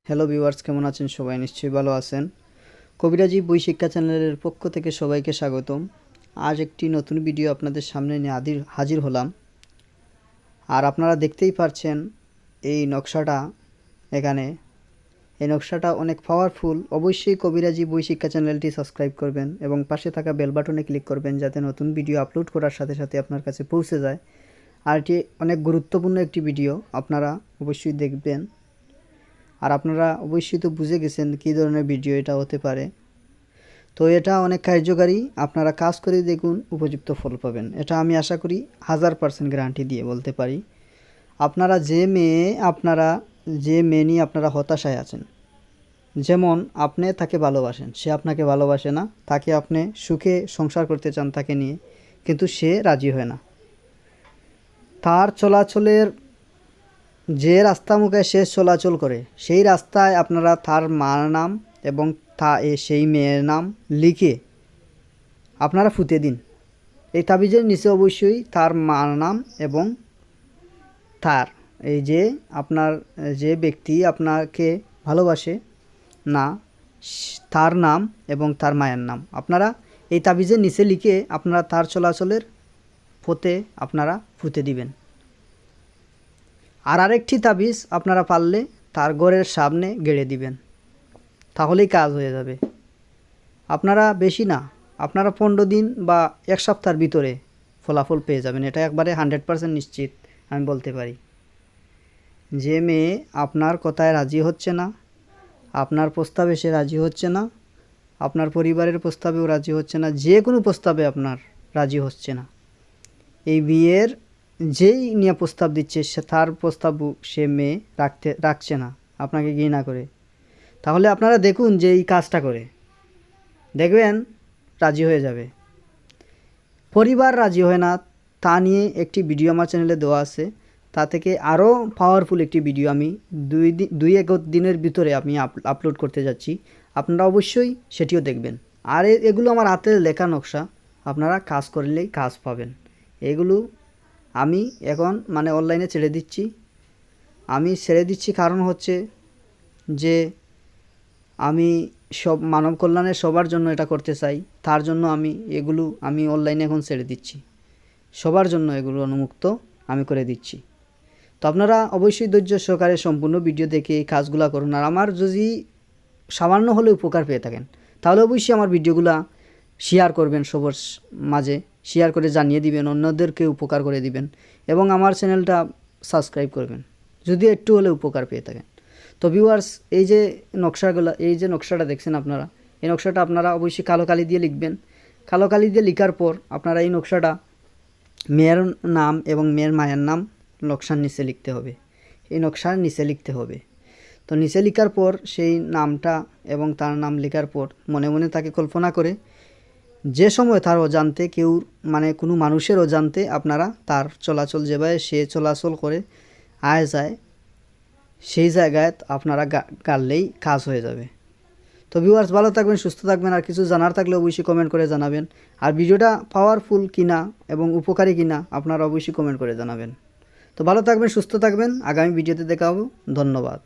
Hello viewers, কেমন আছেন সবাই? নিশ্চয়ই ভালো আছেন। কবিরাজি বই শিক্ষা চ্যানেলের পক্ষ থেকে সবাইকে স্বাগতম। আজ একটি নতুন ভিডিও আপনাদের সামনে নিয়ে হাজির হলাম। আর আপনারা দেখতেই পারছেন এই নকশাটা এখানে। এই নকশাটা অনেক পাওয়ারফুল। অবশ্যই কবিরাজি বই শিক্ষা চ্যানেলটি সাবস্ক্রাইব করবেন এবং পাশে থাকা বেল বাটনে ক্লিক করবেন যাতে নতুন ভিডিও আপলোড করার সাথে সাথে আপনার কাছে পৌঁছে যায়। আর এটি অনেক গুরুত্বপূর্ণ একটি ভিডিও, আপনারা অবশ্যই দেখবেন। আর আপনারা অবশ্যই তো বুঝে গেছেন কী ধরনের ভিডিও এটা হতে পারে। তো এটা অনেক কার্যকারী, আপনারা কাজ করে দেখুন, উপযুক্ত ফল পাবেন। এটা আমি আশা করি 1000% গ্যারান্টি দিয়ে বলতে পারি। আপনারা যে মেয়ে নিয়ে আপনারা হতাশায় আছেন, যেমন আপনি তাকে ভালোবাসেন, সে আপনাকে ভালোবাসে না, তাকে আপনি সুখে সংসার করতে চান তাকে নিয়ে, কিন্তু সে রাজি হয় না। তার চলাচলের যে রাস্তা মুখে সে চলাচল করে সেই রাস্তায় আপনারা তার মার নাম এবং সেই মেয়ের নাম লিখে আপনারা ফুতে দিন। এই তাবিজের নিচে অবশ্যই তার মার নাম এবং তার এই যে আপনার যে ব্যক্তি আপনাকে ভালোবাসে না তার নাম এবং তার মায়ের নাম আপনারা এই তাবিজের নিচে লিখে আপনারা তার চলাচলের পথে আপনারা ফুতে দিবেন। আর আরেকটি তাবিজ আপনারা পারলে তার ঘরের সামনে গেড়ে দিবেন, তাহলেই কাজ হয়ে যাবে। আপনারা বেশি না, আপনারা 15 দিন বা এক সপ্তাহের ভিতরে ফলাফল পেয়ে যাবেন। এটা একবারে 100% নিশ্চিত আমি বলতে পারি। যে মেয়ে আপনার কথায় রাজি হচ্ছে না, আপনার প্রস্তাবে সে রাজি হচ্ছে না, আপনার পরিবারের প্রস্তাবেও রাজি হচ্ছে না, যে কোনো প্রস্তাবে আপনার রাজি হচ্ছে না, এই বিয়ের যেই নিয়ে প্রস্তাব দিচ্ছে সে তার প্রস্তাব সে মেয়ে রাখছে না, আপনাকে ঘৃণা করে, তাহলে আপনারা দেখুন যে এই কাজটা করে দেখবেন রাজি হয়ে যাবে। পরিবার রাজি হয় না তা নিয়ে একটি ভিডিও আমার চ্যানেলে দেওয়া আছে। তা থেকে আরও পাওয়ারফুল একটি ভিডিও আমি দুই এক দিনের ভিতরে আমি আপলোড করতে যাচ্ছি। আপনারা অবশ্যই সেটিও দেখবেন। আর এগুলো আমার হাতের লেখা নকশা, আপনারা কাজ করলেই কাজ পাবেন। এগুলো আমি এখন অনলাইনে ছেড়ে দিচ্ছি। কারণ হচ্ছে যে আমি মানব কল্যাণের সবার জন্য এটা করতে চাই। তার জন্য আমি অনলাইনে এখন ছেড়ে দিচ্ছি, সবার জন্য এগুলো উন্মুক্ত আমি করে দিচ্ছি। তো আপনারা অবশ্যই ধৈর্য সহকারে সম্পূর্ণ ভিডিও দেখে এই কাজগুলো করুন। আর আমার যদি সামান্য হলে উপকার পেয়ে থাকেন তাহলে অবশ্যই আমার ভিডিওগুলো শেয়ার করবেন, সবার মাঝে শেয়ার করে জানিয়ে দিবেন, অন্যদেরকে উপকার করে দিবেন এবং আমার চ্যানেলটা সাবস্ক্রাইব করবেন যদি একটু হলে উপকার পেয়ে থাকেন। তো ভিউয়ার্স, এই যে নকশাটা দেখছেন আপনারা, এই নকশাটা আপনারা অবশ্যই কালো কালি দিয়ে লিখবেন। কালো কালি দিয়ে লেখার পর আপনারা এই নকশাটা মেয়ের নাম এবং মেয়ের মায়ের নাম নকশার নিচে লিখতে হবে, এই নকশার নিচে লিখতে হবে। তো নিচে লেখার পর সেই নামটা এবং তার নাম লেখার পর মনে মনে তাকে কল্পনা করে যে সময় তার অজান্তে কোনো মানুষের অজান্তে আপনারা তার চলাচল যেভাবে সে চলাচল করে যায় সেই জায়গায় আপনারা গাড়লেই কাজ হয়ে যাবে। তো ভিউয়ার্স, ভালো থাকবেন, সুস্থ থাকবেন। আর কিছু জানার থাকলে অবশ্যই কমেন্ট করে জানাবেন। আর ভিডিওটা পাওয়ারফুল কিনা এবং উপকারী কিনা আপনারা অবশ্যই কমেন্ট করে জানাবেন। তো ভালো থাকবেন, সুস্থ থাকবেন, আগামী ভিডিওতে দেখা হবে। ধন্যবাদ।